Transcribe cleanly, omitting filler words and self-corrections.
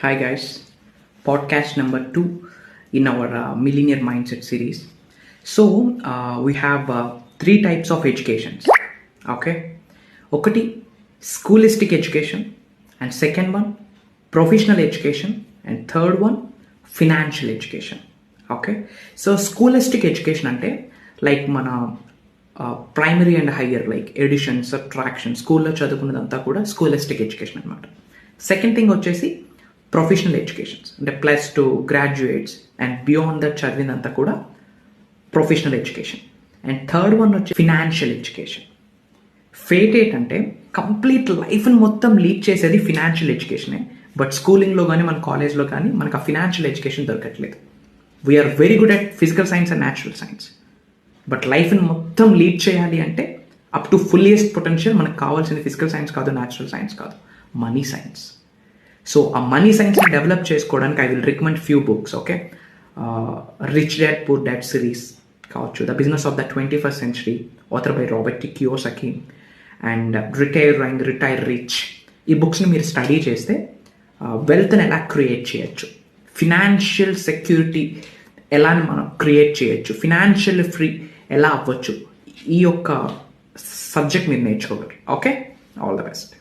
Hi guys, podcast number 2 in our Millionaire Mindset series. So we have three types of educations. Okay, ఒకటి schoolistic education, and second one professional education, and third one financial education. Okay, so schoolistic education అంటే like మన primary and higher like addition subtraction స్కూల్లో చదువుకున్నదంతా కూడా scholastic education అనమాట. Second thing వచ్చేసి professional educations అంటే plus two graduates and beyond that చదివినంతా కూడా professional education. And third one వచ్చి ఫినాన్షియల్ ఎడ్యుకేషన్. ఫేట్ ఏంటంటే కంప్లీట్ లైఫ్ని మొత్తం లీడ్ చేసేది ఫినాన్షియల్ ఎడ్యుకేషనే. బట్ స్కూలింగ్లో కానీ మన కాలేజ్లో కానీ మనకు ఆ ఫినాన్షియల్ ఎడ్యుకేషన్ దొరకట్లేదు. We're very good at physical science and natural science, but లైఫ్ని మొత్తం లీడ్ చేయాలి అంటే అప్ టు ఫుల్లియెస్ట్ పొటెన్షియల్ మనకు కావాల్సింది ఫిజికల్ సైన్స్ కాదు, న్యాచురల్ సైన్స్ కాదు, మనీ సైన్స్. సో ఆ మనీ సైన్స్ని డెవలప్ చేసుకోవడానికి I will recommend few books. Okay, rich dad poor dad series కావచ్చు, the business of the 21st century author by Robert T Kiyosaki, and retire rich. ఈ బుక్స్ని మీరు study చేస్తే వెల్త్ని ఎలా create చేయొచ్చు, ఫినాన్షియల్ సెక్యూరిటీ ఎలా మనం క్రియేట్ చేయొచ్చు, ఫినాన్షియల్ ఫ్రీ ఎలా అవ్వచ్చు, ఈ యొక్క సబ్జెక్ట్ మీరు నేర్చుకోగలరు. Okay, all the best.